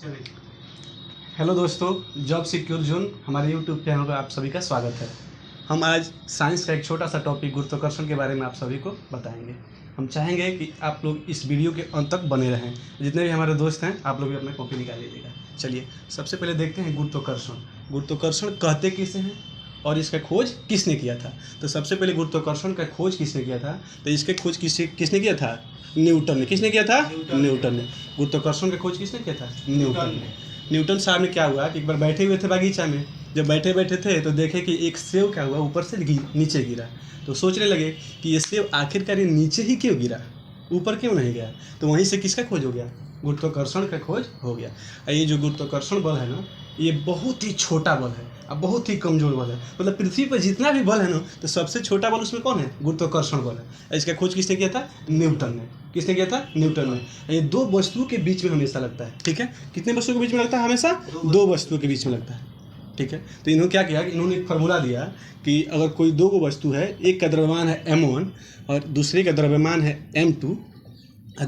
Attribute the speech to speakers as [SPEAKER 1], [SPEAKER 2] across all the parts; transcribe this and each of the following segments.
[SPEAKER 1] चलिए। हेलो दोस्तों, job secure zone हमारे यूट्यूब चैनल पर आप सभी का स्वागत है। हम आज साइंस का एक छोटा सा टॉपिक गुरुत्वाकर्षण के बारे में आप सभी को बताएंगे। हम चाहेंगे कि आप लोग इस वीडियो के अंत तक बने रहें। जितने भी हमारे दोस्त हैं आप लोग भी अपना कॉपी निकाल लीजिएगा। चलिए, सबसे पहले देखते हैं गुरुत्वाकर्षण। गुरुत्वाकर्षण कहते किसे हैं और इसका खोज किसने किया था। तो सबसे पहले गुरुत्वाकर्षण का खोज किसने किया था? तो इसके खोज किसने किया था? न्यूटन ने। किसने किया था? न्यूटन ने। गुरुत्वाकर्षण का खोज किसने किया था? न्यूटन ने। न्यूटन साहब ने क्या हुआ कि एक बार बैठे हुए थे बगीचा में। जब बैठे बैठे थे तो देखे कि एक सेब क्या हुआ, ऊपर से नीचे गिरा। तो सोचने लगे कि ये सेब आखिरकार ये नीचे ही क्यों गिरा, ऊपर क्यों नहीं गया। तो वहीं से किसका खोज हो गया? गुरुत्वाकर्षण का खोज हो गया। और ये जो गुरुत्वाकर्षण बल है ना, ये बहुत ही छोटा बल है और बहुत ही कमजोर बल है। मतलब पृथ्वी पर जितना भी बल है ना, तो सबसे छोटा बल उसमें कौन है? गुरुत्वाकर्षण बल है। इसका खोज किसने किया था? न्यूटन ने। किसने किया था? न्यूटन ने। ये दो वस्तुओं के बीच में हमेशा लगता है। ठीक है, कितने वस्तुओं के बीच में लगता है? हमेशा दो वस्तुओं के बीच में लगता है। ठीक है, तो इन्होंने क्या किया कि इन्होंने एक फार्मूला दिया कि अगर कोई दो वस्तु है, एक का द्रव्यमान है m1 और दूसरे का द्रव्यमान है m2,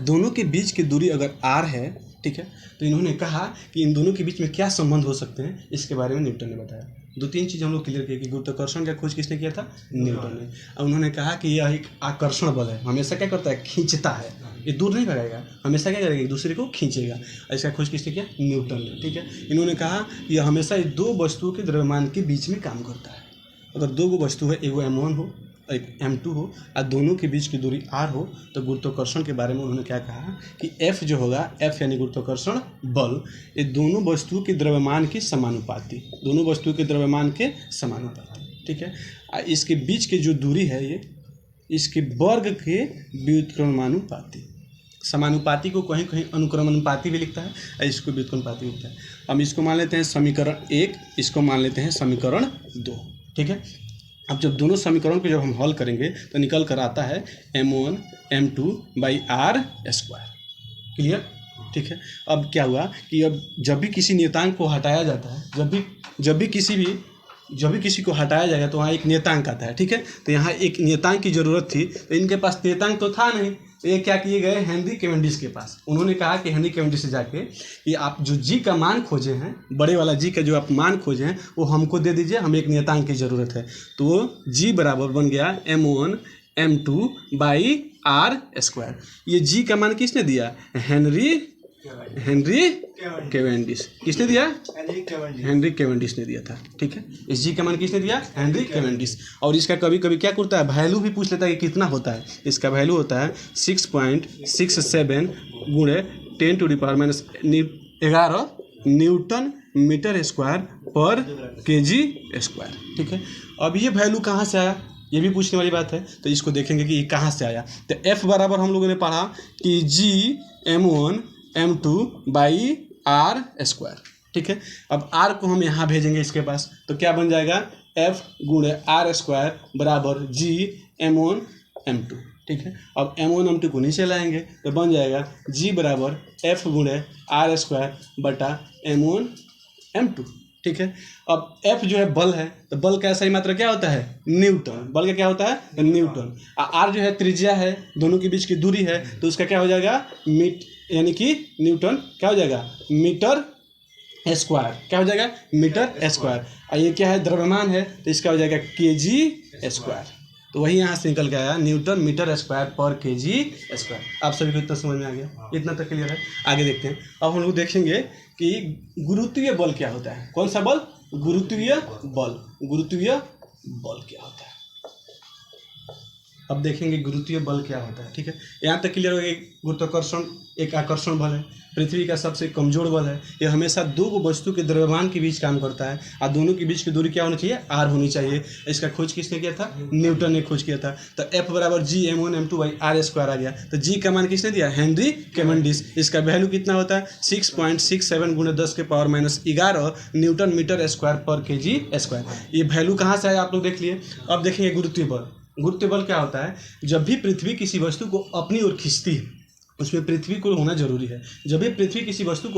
[SPEAKER 1] दोनों के बीच की दूरी अगर r है, ठीक है, तो इन्होंने कहा कि इन दोनों के बीच में क्या संबंध हो सकते हैं, इसके बारे में न्यूटन ने बताया। दो तीन चीज़ हम लोग क्लियर किए कि गुरुत्वाकर्षण का खोज किसने किया था? न्यूटन ने। और उन्होंने कहा कि यह एक आकर्षण बल है, हमेशा क्या करता है? खींचता है। ये दूर नहीं भगाएगा, हमेशा क्या करेगा? एक दूसरे को खींचेगा। इसका खोज किसने किया? न्यूटन ने। ठीक है, इन्होंने कहा यह हमेशा दो वस्तुओं के द्रव्यमान के बीच में काम करता है। अगर दो वस्तु है, एक m1 हो एक m2 हो और दोनों के बीच की दूरी r हो, तो गुरुत्वाकर्षण के बारे में उन्होंने क्या कहा कि F जो होगा, F यानी गुरुत्वाकर्षण बल, ये दोनों वस्तुओं के द्रव्यमान के समानुपाती, दोनों वस्तुओं के द्रव्यमान के समानुपाती। ठीक है, इसके बीच की जो दूरी है ये इसके वर्ग के व्युत्क्रमानुपाती। समानुपाती को कहीं कहीं अनुक्रमानुपाती भी लिखता है और इसको व्युत्क्रमानुपाती लिखता है। हम इसको मान लेते हैं समीकरण 1, इसको मान लेते हैं समीकरण 2। ठीक है, अब जब दोनों समीकरण को जब हम हल करेंगे तो निकल कर आता है m1 m2 by r square. Clear? ठीक है, अब क्या हुआ कि अब जब भी किसी नियतांक को हटाया जाता है, जब भी किसी को हटाया जाएगा तो वहाँ एक नियतांक आता है। ठीक है, तो यहाँ एक नियतांक की ज़रूरत थी, तो इनके पास नियतांक तो था नहीं, तो ये क्या किए गए? हेनरी कैवेंडिश के पास। उन्होंने कहा कि हेनरी कैवेंडिश से जाके कि आप जो जी का मान खोजे हैं, बड़े वाला जी का जो आप मान खोजे हैं, वो हमको दे दीजिए, हमें एक नियतांक की ज़रूरत है। तो जी बराबर बन गया m1 m2 by r square. ये जी का मान किसने दिया? Henry Cavendish. किसने दिया? हेनरी कैवेंडिश ने दिया था। ठीक है, इस जी का मान किसने दिया? Henry Cavendish. और इसका कभी कभी क्या करता है? वैल्यू भी पूछ लेता है कि कितना होता है। इसका वैल्यू होता है 6.67 गुणे 10⁻11 न्यूटन मीटर स्क्वायर पर केजी स्क्वायर। ठीक है, अब ये वैल्यू कहाँ से आया, ये भी पूछने वाली बात है। तो इसको देखेंगे कि ये कहाँ से आया। तो F बराबर हम लोगों ने पढ़ा कि G m1 m2 by r square. ठीक है, अब r को हम यहाँ भेजेंगे इसके पास, तो क्या बन जाएगा? F गुणे r स्क्वायर बराबर G m1 m2। ठीक है, अब m1 m2 को नीचे लाएंगे तो बन जाएगा G बराबर F गुणे r स्क्वायर बटा m1 m2। ठीक है, अब F जो है बल है, तो बल का सही मात्रा क्या होता है? न्यूटन। बल का क्या होता है? न्यूटन। R जो है त्रिज्या है, दोनों के बीच की दूरी है, तो उसका क्या हो जाएगा? यानी कि न्यूटन क्या हो जाएगा? Metre square. क्या हो जाएगा? Metre square. और ये क्या है? द्रव्यमान है, तो इसका हो जाएगा kg स्क्वायर। तो वही यहाँ से निकल के आया न्यूटन मीटर स्क्वायर पर केजी स्क्वायर। आप सभी को इतना समझ में आ गया? इतना तक क्लियर है? आगे देखते हैं। अब हम लोग देखेंगे कि गुरुत्वीय बल क्या होता है। कौन सा बल? गुरुत्वीय बल। गुरुत्वीय बल क्या होता है, अब देखेंगे गुरुत्वीय बल क्या होता है। ठीक है, यहाँ तक क्लियर हो गया। गुरुत्वाकर्षण एक आकर्षण बल है, पृथ्वी का सबसे कमजोर बल है। यह हमेशा दो वस्तु के द्रव्यमान के बीच काम करता है और दोनों के बीच की दूरी क्या होनी चाहिए? r होनी चाहिए। इसका खोज किसने किया था? न्यूटन ने खोज किया था। तो F बराबर G m1 m2 by r square आ गया। तो G का मान किसने दिया? Henry Cavendish. इसका वैल्यू कितना होता है? 6.67 गुणे 10⁻11 न्यूटन मीटर स्क्वायर पर केजी स्क्वायर। ये वैल्यू कहाँ से आया आप लोग देख लिए। अब देखेंगे गुरुत्वीय बल। गुरुत्वीय बल क्या होता है? जब भी पृथ्वी किसी वस्तु को अपनी ओर खींचती है, उसमें पृथ्वी को होना जरूरी है। जब भी पृथ्वी किसी वस्तु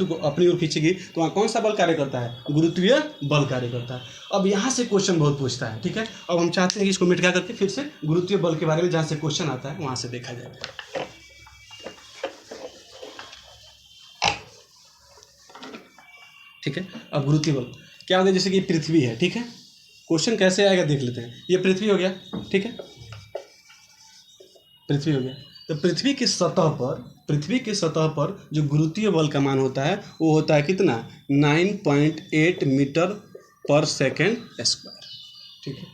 [SPEAKER 1] को अपनी ओर खींचेगी, तो वहाँ कौन सा बल कार्य करता है? गुरुत्वीय बल कार्य करता है। अब यहाँ से क्वेश्चन बहुत पूछता है। ठीक है, अब हम चाहते हैं कि इसको मिटा करके फिर से गुरुत्वीय बल के बारे में जहाँ से क्वेश्चन आता है वहाँ से देखा जाए। ठीक है। अब गुरुत्वीय बल क्या होगा, जैसे कि पृथ्वी है, ठीक है। क्वेश्चन कैसे आएगा देख लेते हैं। ये पृथ्वी हो गया, ठीक है, पृथ्वी हो गया। तो पृथ्वी की सतह पर जो गुरुत्वीय बल का मान होता है वो होता है कितना, 9.8 मीटर पर सेकेंड स्क्वायर, ठीक है।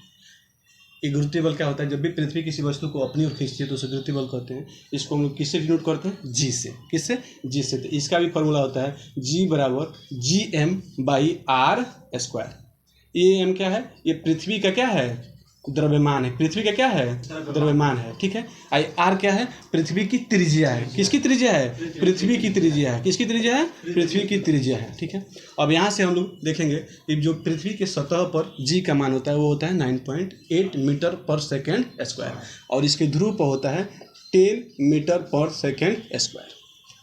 [SPEAKER 1] ये गुरुत्वीय बल क्या होता है, जब भी पृथ्वी किसी वस्तु को अपनी ओर खींचती है तो उसे गुरुत्वीय बल कहते हैं। इसको हम लोग किससे डिनोट करते हैं, जी से। किससे, जी से। तो इसका भी फॉर्मूला होता है जी बराबर GM/r²। ये एम क्या है, ये पृथ्वी का क्या है, द्रव्यमान है। पृथ्वी का क्या है, द्रव्यमान है, ठीक है। आई आर क्या है, पृथ्वी की त्रिज्या है। किसकी त्रिज्या है, पृथ्वी की त्रिज्या है। किसकी त्रिज्या है, पृथ्वी की त्रिज्या है, ठीक है। अब यहाँ से हम लोग देखेंगे कि जो पृथ्वी के सतह पर जी का मान होता है वो होता है 9.8 मीटर पर सेकेंड स्क्वायर, और इसके ध्रुव पर होता है 10 मीटर पर सेकेंड स्क्वायर।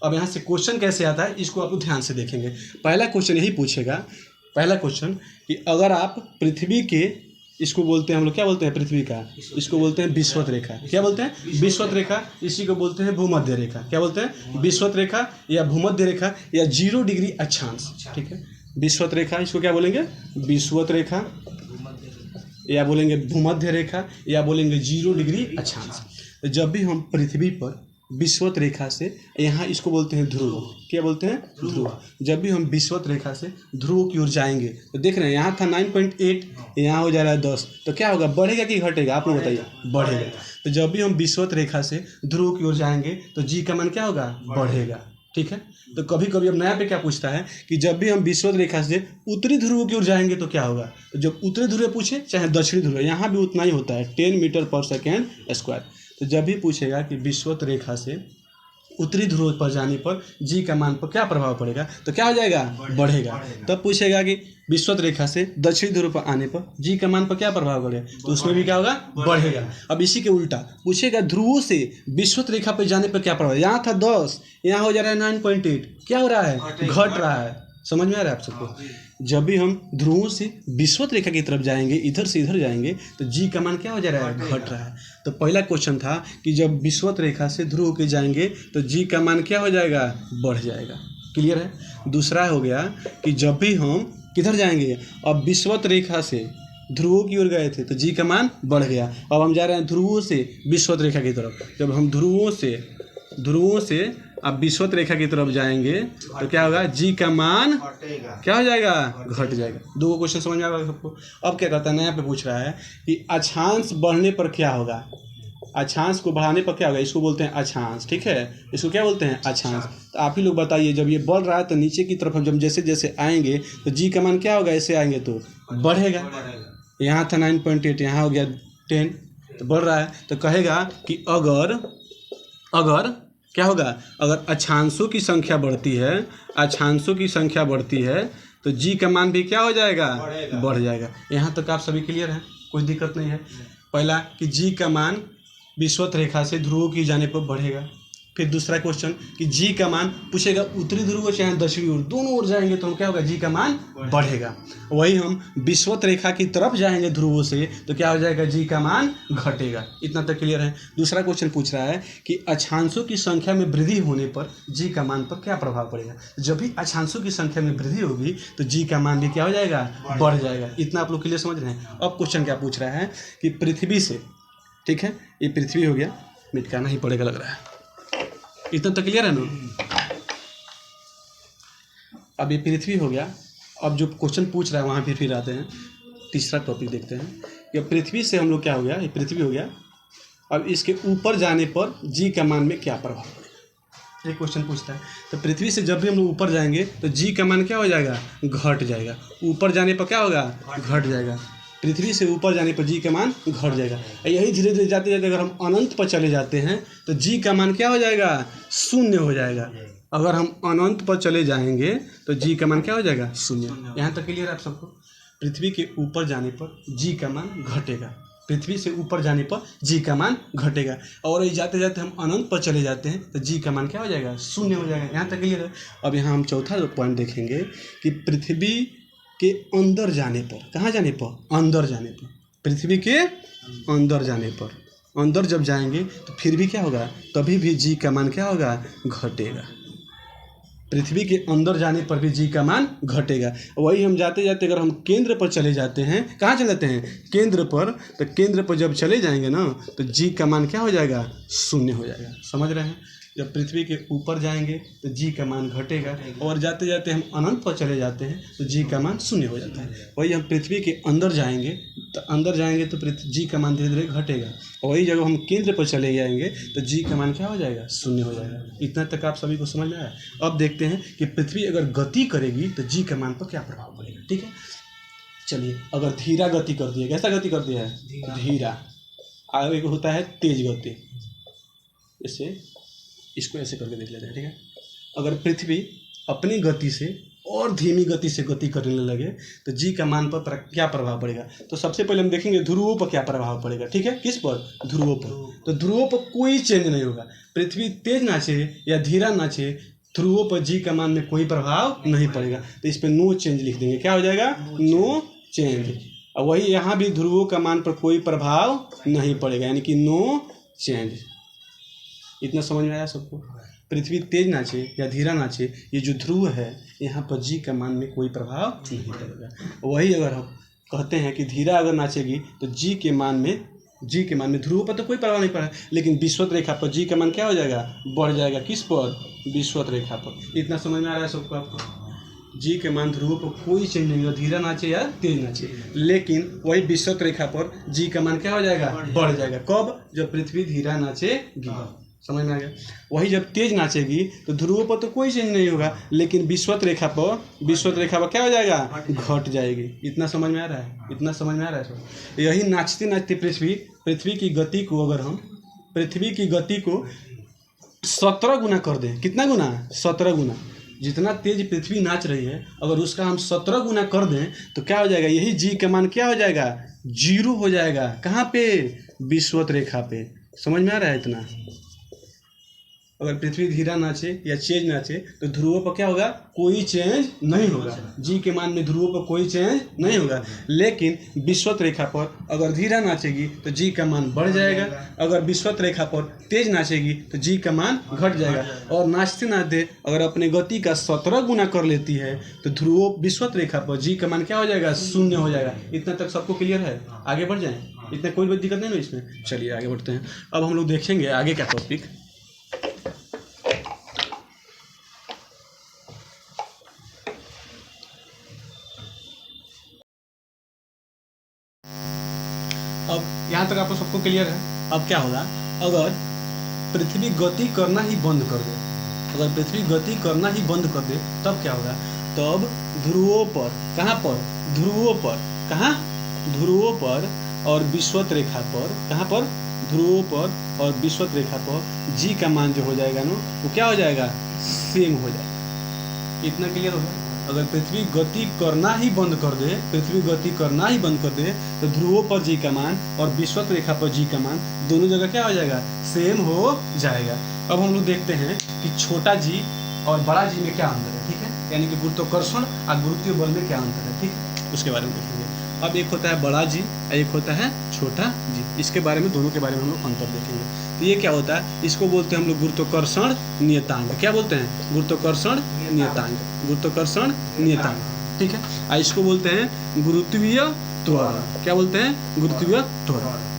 [SPEAKER 1] अब यहाँ से क्वेश्चन कैसे आता है इसको आप ध्यान से देखेंगे। पहला क्वेश्चन यही पूछेगा, पहला क्वेश्चन कि अगर आप पृथ्वी के, इसको बोलते हैं हम लोग क्या बोलते हैं, पृथ्वी का, इसको बोलते हैं विषुवत रेखा। क्या बोलते हैं, विषुवत रेखा। इसी को बोलते हैं भूमध्य रेखा। क्या बोलते हैं, विषुवत रेखा या भूमध्य रेखा या 0 डिग्री अक्षांश, ठीक है। विषुवत रेखा, इसको क्या बोलेंगे, विषुवत रेखा, या बोलेंगे भूमध्य रेखा, या बोलेंगे 0 डिग्री अक्षांश। तो जब भी हम पृथ्वी पर विषुवत रेखा से, यहाँ इसको बोलते हैं ध्रुव। क्या बोलते हैं, ध्रुव। जब भी हम विषुवत रेखा से ध्रुव की ओर जाएंगे तो देख रहे हैं यहाँ था 9.8, यहाँ हो जा रहा है 10, तो क्या होगा, बढ़ेगा कि घटेगा, आप लोग बताइए, बढ़ेगा। तो जब भी हम विषुवत रेखा से ध्रुव की ओर जाएंगे तो जी का मान क्या होगा, बढ़ेगा, ठीक है। तो कभी कभी अब नया पे क्या पूछता है कि जब भी हम विषुवत रेखा से उत्तरी ध्रुव की ओर जाएंगे तो क्या होगा। तो जब उत्तरी ध्रुव पूछे चाहे दक्षिणी ध्रुव, यहाँ भी उतना ही होता है 10 मीटर पर सेकेंड स्क्वायर। तो जब भी पूछेगा कि विषुवत रेखा से उत्तरी ध्रुव पर जाने पर जी का मान पर क्या प्रभाव पड़ेगा, तो क्या हो जाएगा, बढ़ेगा। तब पूछेगा कि विषुवत रेखा से दक्षिणी ध्रुव पर आने पर जी का मान पर क्या प्रभाव पड़ेगा, तो उसमें भी क्या होगा, बढ़ेगा। अब इसी के उल्टा पूछेगा ध्रुवों से विषुवत रेखा पर जाने पर क्या प्रभाव, यहाँ था 10, यहाँ हो जा रहा है 9.8, क्या हो रहा है, घट रहा है। समझ में आ रहा है आप सबको। जब भी हम ध्रुवों से विषुवत रेखा की तरफ जाएंगे, इधर से इधर जाएंगे, तो जी का मान क्या हो जा रहा है, घट रहा है। तो पहला क्वेश्चन था कि जब विषुवत रेखा से ध्रुव के जाएंगे तो जी का मान क्या हो जाएगा, बढ़ जाएगा। क्लियर है। दूसरा हो गया कि जब भी हम किधर जाएंगे, अब विषुवत रेखा से ध्रुवों की ओर गए थे तो जी का मान बढ़ गया। अब हम जा रहे हैं ध्रुवों से विषुवत रेखा की तरफ। जब हम ध्रुवों से अब विषुवत रेखा की तरफ जाएंगे तो क्या होगा, जी का मान क्या हो जाएगा, घट जाएगा। दो क्वेश्चन समझ में आ रहा है सबको। अब क्या करता है, नया पे पूछ रहा है कि अक्षांश बढ़ने पर क्या होगा, अक्षांश को बढ़ाने पर क्या होगा, इसको बोलते हैं अक्षांश, ठीक है। इसको क्या बोलते हैं, अक्षांश। तो आप ही लोग बताइए, जब ये बढ़ रहा है तो नीचे की तरफ हम जब जैसे जैसे आएंगे तो जी का मान क्या होगा, ऐसे आएंगे तो बढ़ेगा। यहाँ था 9.8, यहाँ हो गया 10, तो बढ़ रहा है। तो कहेगा कि अगर क्या होगा, अगर अक्षांशों की संख्या बढ़ती है तो जी का मान भी क्या हो जाएगा, बढ़ जाएगा। यहाँ तक आप सभी क्लियर हैं, कोई दिक्कत नहीं है। पहला कि जी का मान विषुवत रेखा से ध्रुव की जाने पर बढ़ेगा। फिर दूसरा क्वेश्चन कि जी का मान पूछेगा उत्तरी ध्रुव चाहे दक्षिणी ओर, दोनों ओर जाएंगे तो क्या होगा, जी का मान बढ़ेगा। वही हम विषुवत रेखा की तरफ जाएंगे ध्रुवों से तो क्या हो जाएगा, जी का मान घटेगा। इतना तक क्लियर है। दूसरा क्वेश्चन पूछ रहा है कि अक्षांशों की संख्या में वृद्धि होने पर जी का मान पर क्या प्रभाव पड़ेगा। जब भी अक्षांशों की संख्या में वृद्धि होगी तो जी का मान भी क्या हो जाएगा, बढ़ जाएगा। इतना आप लोग क्लियर समझ रहे हैं। अब क्वेश्चन क्या पूछ रहा है कि पृथ्वी से, ठीक है, ये पृथ्वी हो गया, मिटाना ही पड़ेगा लग रहा है। इतना तो क्लियर है ना। अब ये पृथ्वी हो गया। अब जो क्वेश्चन पूछ रहा है वहाँ फिर आते हैं, तीसरा टॉपिक देखते हैं कि पृथ्वी से हम लोग क्या हो गया, ये पृथ्वी हो गया। अब इसके ऊपर जाने पर जी का मान में क्या प्रभाव पड़ेगा, ये क्वेश्चन पूछता है। तो पृथ्वी से जब भी हम लोग ऊपर जाएंगे तो जी का मान क्या हो जाएगा, घट जाएगा। ऊपर जाने पर क्या होगा, घट जाएगा। पृथ्वी से ऊपर जाने पर जी का मान घट जाएगा। यही धीरे धीरे जाते जाते अगर हम अनंत पर चले जाते हैं तो जी का मान क्या हो जाएगा, शून्य हो जाएगा। अगर हम अनंत पर चले जाएंगे तो जी का मान क्या हो जाएगा, शून्य। यहाँ तक क्लियर है आप सबको। पृथ्वी के ऊपर जाने पर जी का मान घटेगा, पृथ्वी से ऊपर जाने पर जी का मान घटेगा। और जाते जाते हम अनंत पर चले जाते हैं तो जी का मान क्या हो जाएगा, शून्य हो जाएगा। यहाँ तक क्लियर है। अब यहाँ हम चौथा पॉइंट देखेंगे कि पृथ्वी के अंदर जाने पर, कहाँ जाने पर, अंदर जाने पर, पृथ्वी के अंदर जाने पर, अंदर जब जाएंगे तो फिर भी क्या होगा, तभी भी जी का मान क्या होगा, घटेगा। पृथ्वी के अंदर जाने पर भी जी का मान घटेगा। वही हम जाते जाते अगर हम केंद्र पर चले जाते हैं, कहाँ चले जाते हैं? केंद्र पर। तो केंद्र पर जब चले जाएंगे ना तो जी का मान क्या हो जाएगा? शून्य हो जाएगा। समझ रहे हैं? जब पृथ्वी के ऊपर जाएंगे तो जी का मान घटेगा, और जाते जाते हम अनंत पर चले जाते हैं तो जी का मान शून्य हो जाता है। वही हम पृथ्वी के अंदर जाएंगे तो जी का मान धीरे धीरे घटेगा, और वही जब हम केंद्र पर चले जाएंगे तो जी का मान क्या हो जाएगा? शून्य हो जाएगा। इतना तक आप सभी को समझ में आया? अब देखते हैं कि पृथ्वी अगर गति करेगी तो जी का मान पर क्या प्रभाव पड़ेगा। ठीक है, चलिए। अगर धीरा गति कर दिया, कैसा गति कर दिया है? धीरा। आगे एक होता है तेज गति, जैसे इसको ऐसे करके देख लेते हैं। ठीक है, अगर पृथ्वी अपनी गति से और धीमी गति से गति करने लगे तो जी का मान पर क्या प्रभाव पड़ेगा? तो सबसे पहले हम देखेंगे ध्रुवों पर क्या प्रभाव पड़ेगा। ठीक है, किस पर? ध्रुवों पर। तो ध्रुवों पर कोई चेंज नहीं होगा। पृथ्वी तेज नाचे या धीरा नाचे, ध्रुवों पर जी का मान में कोई प्रभाव नहीं पड़ेगा। तो इस पर नो चेंज लिख देंगे। क्या हो जाएगा? No change. और वही यहाँ भी ध्रुवों का मान पर कोई प्रभाव नहीं पड़ेगा, यानी कि नो चेंज। इतना समझ में आया सबको? पृथ्वी तेज नाचे या धीरा नाचे, ये जो ध्रुव है यहाँ पर जी का मान में कोई प्रभाव नहीं पड़ेगा। वही अगर हम कहते हैं कि धीरा अगर नाचेगी तो जी के मान में ध्रुव पर तो कोई प्रभाव नहीं पड़ा, लेकिन विषुवत रेखा पर जी का मान क्या हो जाएगा? बढ़ जाएगा। किस पर? विषुवत रेखा पर। इतना समझ में आ रहा है सबको आपको? जी के मान ध्रुवों पर कोई चेंज नहीं होगा, धीरा नाचे या तेज नाचे, लेकिन वही विषुवत रेखा पर जी का मान क्या हो जाएगा? बढ़ जाएगा। कब? जब पृथ्वी धीरा नाचेगी। समझ में आ गया? वही जब तेज नाचेगी तो ध्रुवों पर तो कोई चेंज नहीं होगा, लेकिन विषुवत रेखा पर क्या हो जाएगा? घट जाएगी। इतना समझ में आ रहा है? इतना समझ में आ रहा है सब? यही नाचते नाचते पृथ्वी की गति को अगर हम 17 गुना कर दें। कितना गुना? 17 गुना। जितना तेज पृथ्वी नाच रही है अगर उसका हम 17 गुना कर दें तो क्या हो जाएगा? यही जी का मान क्या हो जाएगा? 0 हो जाएगा। कहाँ पे? विषुवत रेखा पे। समझ में आ रहा है इतना? अगर पृथ्वी धीरा नाचे या तेज नाचे तो ध्रुवों पर क्या होगा? कोई चेंज नहीं होगा। जी के मान में ध्रुवों पर कोई चेंज नहीं होगा, लेकिन विषुवत रेखा पर अगर धीरा नाचेगी तो जी का मान बढ़ जाएगा, अगर विषुवत रेखा पर तेज नाचेगी तो जी का मान घट जाएगा। और नाचते नाचते अगर अपने गति का 17 गुना कर लेती है तो ध्रुवों विषुवत रेखा पर जी का मान क्या हो जाएगा? शून्य हो जाएगा। इतना तक सबको क्लियर है? आगे बढ़ जाएं? इतना कोई दिक्कत नहीं ना इसमें? चलिए आगे बढ़ते हैं। अब हम लोग देखेंगे आगे का टॉपिक। अब यहाँ तक आपको सबको क्लियर है? अब क्या होगा? अगर पृथ्वी गति करना ही बंद कर दे, तब क्या होगा? तब ध्रुवों पर, कहाँ पर? ध्रुवों पर और विषुवत रेखा पर, कहाँ पर? ध्रुवों पर और विषुवत रेखा पर जी का मान जो हो जाएगा ना वो क्या हो जाएगा? सेम हो जाएगा। इतना क्लियर होगा? अगर पृथ्वी गति करना ही बंद कर दे तो ध्रुवों पर जी का मान और विषुवत रेखा पर जी का मान दोनों जगह क्या हो जाएगा? सेम हो जाएगा। अब हम लोग देखते हैं कि छोटा जी और बड़ा जी में क्या अंतर है। ठीक है, यानी कि गुरुत्वाकर्षण और गुरुत्वीय बल में क्या अंतर है। ठीक, उसके बारे में देखेंगे। अब एक होता है बड़ा जी और एक होता है छोटा जी। इसके बारे में, दोनों के बारे में हम लोग अंतर देखेंगे। तो ये क्या होता है? इसको बोलते हैं हम लोग गुरुत्वाकर्षण नियतांक। क्या बोलते हैं? गुरुत्वाकर्षण नियतांक। ठीक है, और इसको बोलते हैं गुरुत्वीय त्वरण। क्या बोलते हैं? गुरुत्वीय त्वरण।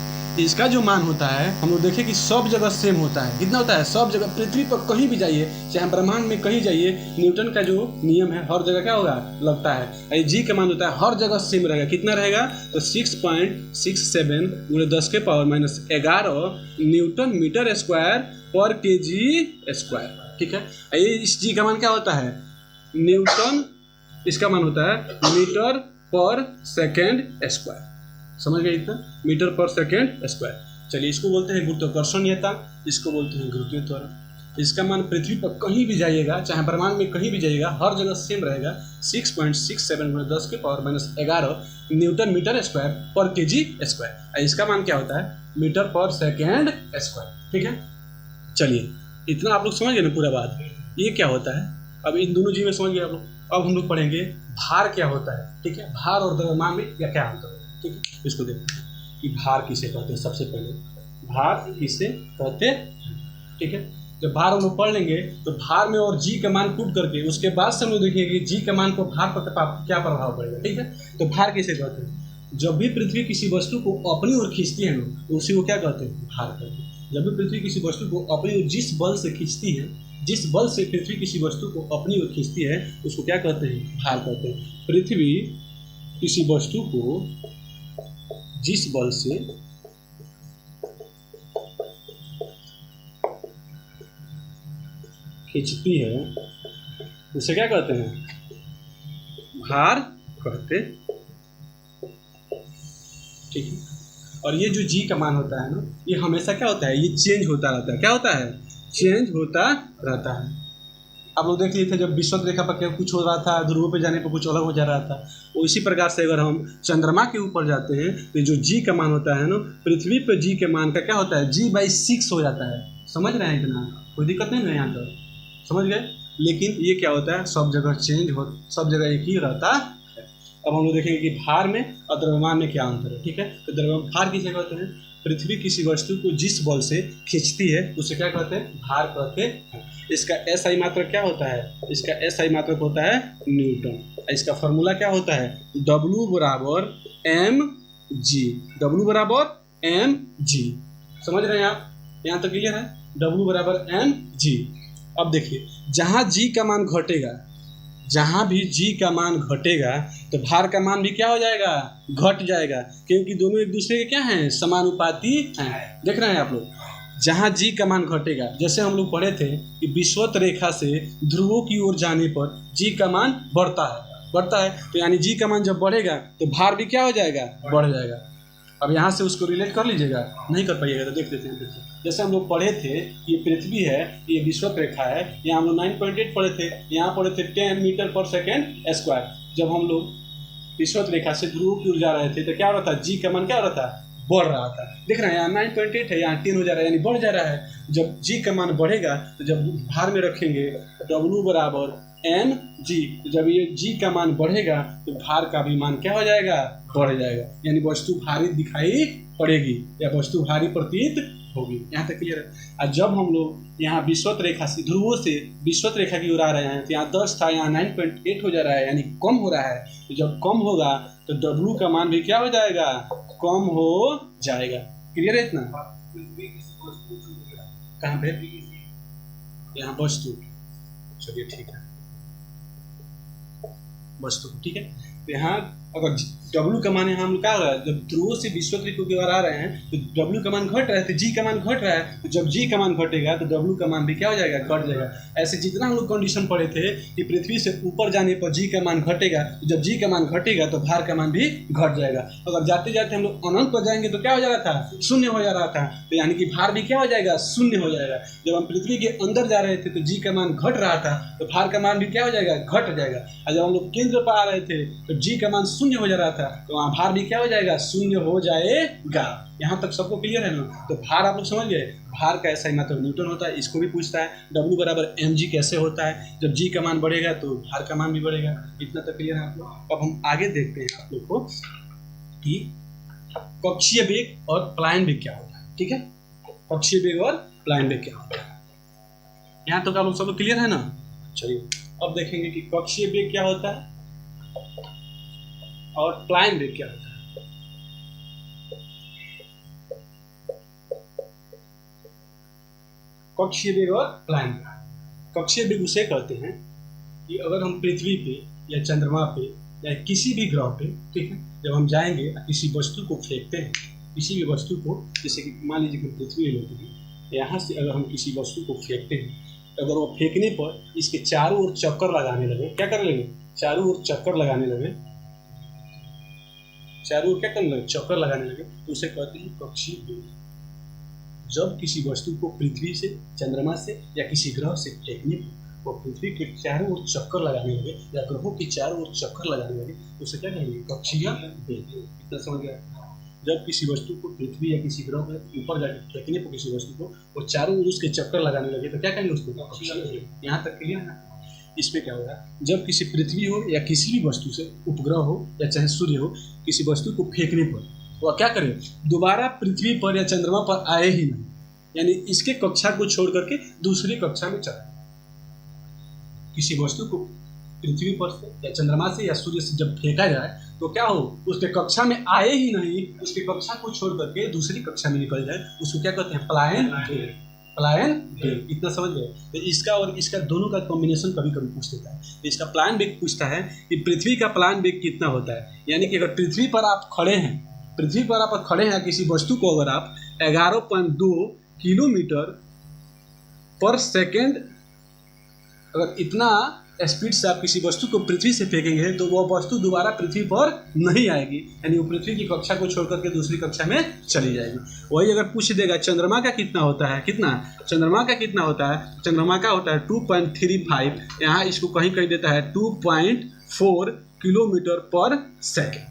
[SPEAKER 1] इसका जो मान होता है हम लोग देखें कि सब जगह सेम होता है। कितना होता है? सब जगह, पृथ्वी पर कहीं भी जाइए, चाहे ब्रह्मांड में कहीं जाइए, न्यूटन का जो नियम है हर जगह क्या होगा? लगता है। जी का मान होता है हर जगह सेम रहेगा। कितना रहेगा? तो 6.67 × 10⁻11 न्यूटन मीटर स्क्वायर पर kg²। ठीक है, ये इस जी का मान क्या होता है? न्यूटन, इसका मान होता है मीटर पर सेकेंड स्क्वायर। समझ गए? इतना मीटर पर सेकेंड स्क्वायर। चलिए, इसको बोलते हैं गुरुत्वाकर्षण नियतांक, इसको बोलते हैं गुरुत्वीय त्वरण। इसका मान पृथ्वी पर कहीं भी जाइएगा, चाहे ब्रह्मांड में कहीं भी जाइएगा, हर जगह सेम रहेगा। 6.67 × 10⁻11 न्यूटन मीटर स्क्वायर पर kg²। इसका मान क्या होता है? मीटर पर सेकेंड स्क्वायर। ठीक है, चलिए इतना आप लोग समझ गए ना पूरा बात? ये क्या होता है? अब इन दोनों जी में समझ गए आप लोग। अब हम लोग पढ़ेंगे भार क्या होता है। ठीक है, भार और द्रव्यमान में क्या अंतर है। ठीक है, इसको देखते हैं कि भार किसे कहते हैं। सबसे पहले भार किसे कहते हैं। ठीक है, जब भार हम लोग पढ़ लेंगे तो भार में और जी का मान पुट करके उसके बाद से हम लोग देखेंगे कि जी का मान को भार पर क्या प्रभाव पड़ेगा। ठीक है, तो भार कैसे कहते हैं? जब भी पृथ्वी किसी वस्तु को अपनी ओर खींचती है ना तो उसी को क्या कहते हैं? भार कहते हैं। जब भी पृथ्वी किसी वस्तु को अपनी ओर जिस बल से खींचती है, जिस बल से पृथ्वी किसी वस्तु को अपनी ओर खींचती है उसको क्या कहते हैं? भार कहते हैं। पृथ्वी किसी वस्तु को जिस बल से खींचती है उसे क्या कहते हैं? भार कहते। ठीक है, और ये जो जी का मान होता है ना, ये हमेशा क्या होता है? ये चेंज होता रहता है। क्या होता है? चेंज होता रहता है। आप लोग देख लिए थे जब विषुवत रेखा पर कुछ हो रहा था, ध्रुवों पे जाने पर कुछ अलग हो जा रहा था। उसी प्रकार से अगर हम चंद्रमा के ऊपर जाते हैं तो जो जी का मान होता है ना, पृथ्वी पर जी के मान का क्या होता है? G/6 हो जाता है। समझ रहे हैं? इतना कोई दिक्कत नहीं है यहाँ पर, समझ गए? लेकिन ये क्या होता है? सब जगह चेंज हो, सब जगह एक ही रहता है। अब हम लोग देखेंगे कि भार में और द्रव्यमान में क्या अंतर है। ठीक है, तो द्रव्यमान भार किसे कहते हैं? पृथ्वी किसी वस्तु को जिस बल से खींचती है उसे क्या कहते हैं? भार कहते हैं। इसका SI मात्रक क्या होता है? इसका SI मात्रक होता है न्यूटन। इसका फॉर्मूला क्या होता है? W बराबर mg। W बराबर mg। समझ रहे हैं आप? यहाँ तक क्लियर है? W बराबर mg। अब देखिए, जहाँ g का मान घटेगा, जहाँ भी g का मान घटेगा तो भार का मान भी क्या हो जाएगा? घट जाएगा, क्योंकि दोनों एक दूसरे के क्या हैं? समानुपाती हैं। देख रहे हैं आप लोग? जहाँ g का मान घटेगा, जैसे हम लोग पढ़े थे कि विषुवत रेखा से ध्रुवों की ओर जाने पर g का मान बढ़ता है, तो यानी g का मान जब बढ़ेगा तो भार भी क्या हो जाएगा? बढ़ जाएगा। अब यहाँ से उसको रिलेट कर लीजिएगा, नहीं कर पाइएगा तो देख लेते हैं। देखिए, जैसे हम लोग पढ़े थे, ये पृथ्वी है, ये विषुवत रेखा है, यहाँ हम लोग 9.8 पढ़े थे, यहाँ पढ़े थे 10 मीटर पर सेकेंड स्क्वायर। जब हम लोग विषुवत रेखा से ध्रुव की ओर जा रहे थे तो क्या हो रहा था? जी का मान क्या हो रहा था? बढ़ रहा था। देख रहे हैं, यहाँ 9.8 है, यहाँ 10 हो जा रहा है, यानी बढ़ जा रहा है। जब जी का मान बढ़ेगा तो जब भार में रखेंगे W बराबर mg, जब ये g का मान बढ़ेगा तो भार का भी मान क्या हो जाएगा? बढ़ जाएगा, यानी वस्तु भारी दिखाई पड़ेगी या वस्तु भारी प्रतीत होगी। यहाँ तक क्लियर है? और जब हम लोग यहाँ विषुवत रेखा से, ध्रुवों से विषुवत रेखा की ओर आ रहे हैं तो यहाँ 10 था, यहाँ 9.8 हो जा रहा है, यानी कम हो रहा है। तो जब कम होगा तो W का मान भी क्या हो जाएगा? कम हो जाएगा। क्लियर है इतना? कहाँ पे? यहाँ वस्तु। चलिए ठीक है, वस्तु ठीक है। तो यहाँ अगर W का मान यहाँ हम क्या हो रहा है? जब ध्रुवों से विषुवत रेखा की ओर आ रहे हैं तो W का मान घट रहा है, तो G का मान घट रहा है। तो जब G का मान घटेगा तो W का मान भी क्या हो जाएगा? घट जाएगा। ऐसे जितना हम लोग कंडीशन पढ़े थे कि पृथ्वी से ऊपर जाने पर G का मान घटेगा, तो जब G का मान घटेगा तो भार का मान भी घट जाएगा। अगर जाते जाते हम लोग अनंत पर जाएंगे तो क्या हो जा रहा था? शून्य हो जा रहा था, तो यानी कि भार भी क्या हो जाएगा? शून्य हो जाएगा। जब हम पृथ्वी के अंदर जा रहे थे तो G का मान घट रहा था, तो भार का मान भी क्या हो जाएगा? घट जाएगा। और जब हम लोग केंद्र पर आ रहे थे तो G का मान शून्य हो जा रहा था, तो वहाँ भार भी क्या हो जाएगा? शून्य हो जाएगा। यहाँ तक सबको क्लियर है ना? तो भार आप लोग समझ गए? भार का SI मात्रक न्यूटन होता है। इसको भी पूछता है W बराबर mg कैसे होता है? जब G का मान बढ़ेगा तो भार का मान भी बढ़ेगा। इतना तक क्लियर है आप लोग? अब हम आगे देखते हैं आप लोग को कि कक्षीय वेग और प्लायन वेग क्या होता है। ठीक है, कक्षीय वेग और प्लायन वेग क्या होता है, यहाँ तक आप लोग सब लोग क्लियर है ना? चलिए अब देखेंगे कि कक्षीय वेग क्या होता है और प्लायन वेग क्या होता है। कक्षीय वेग और प्लायन वेग। कक्षीय वेग उसे कहते हैं कि अगर हम पृथ्वी पे या चंद्रमा पे या किसी भी ग्रह पे, ठीक है, जब हम जाएंगे किसी वस्तु को फेंकते हैं, किसी भी वस्तु को, जैसे कि मान लीजिए कि पृथ्वी लेते हैं, यहाँ से अगर हम किसी वस्तु को फेंकते हैं, अगर वो फेंकने पर इसके चारों ओर चक्कर लगाने लगे, क्या कर लेंगे? चारों ओर चक्कर लगाने लगे, चारों ओर क्या करने लगे? चक्कर लगाने लगे, तो उसे कहते हैं कक्षीय वेग। जब किसी वस्तु को पृथ्वी से, चंद्रमा से या किसी ग्रह से फेंकने पर वो पृथ्वी के चारों ओर चक्कर लगाने लगे या ग्रहों के चारों ओर चक्कर लगाने लगे, तो उसे क्या कहेंगे? कक्षीय वेग। इतना समझ गया? जब किसी वस्तु को पृथ्वी या किसी ग्रह के ऊपर जाकर फेंकने पर किसी वस्तु को वो चारों ओर उसके चक्कर लगाने लगे तो क्या कहेंगे? उसको कक्षीय वेग। यहाँ तक क्लियर है? इसमें क्या होगा? जब किसी पृथ्वी हो या किसी भी वस्तु से, उपग्रह हो या चाहे सूर्य हो, किसी वस्तु को फेंकने पर वह क्या करे? दोबारा पृथ्वी पर या चंद्रमा पर आए ही नहीं, यानी इसके कक्षा को छोड़ करके दूसरी कक्षा में चला गया। किसी वस्तु को पृथ्वी पर से या चंद्रमा से या सूर्य से जब फेंका जाए तो क्या हो, उसके कक्षा में आए ही नहीं, उसके कक्षा को छोड़ करके दूसरी कक्षा में निकल जाए, उसको क्या कहते हैं, पलायन वेग। पलायन वेग, इतना समझ गए। तो इसका और इसका दोनों का कॉम्बिनेशन कभी कभी पूछ देता है। तो इसका पलायन वेग पूछता है कि पृथ्वी का पलायन वेग कितना होता है। यानी कि अगर पृथ्वी पर आप खड़े हैं, पृथ्वी पर आप खड़े हैं, किसी वस्तु को अगर आप 11.2 किलोमीटर पर सेकेंड अगर इतना स्पीड से आप किसी वस्तु को पृथ्वी से फेंकेंगे तो वह वस्तु दोबारा पृथ्वी पर नहीं आएगी, यानी वो पृथ्वी की कक्षा को छोड़ करके दूसरी कक्षा में चली जाएगी। वही अगर पूछ देगा चंद्रमा का कितना होता है, कितना चंद्रमा का कितना होता है, चंद्रमा का होता है 2.35, यहाँ इसको कहीं कहीं देता है 2.4 किलोमीटर पर सेकेंड।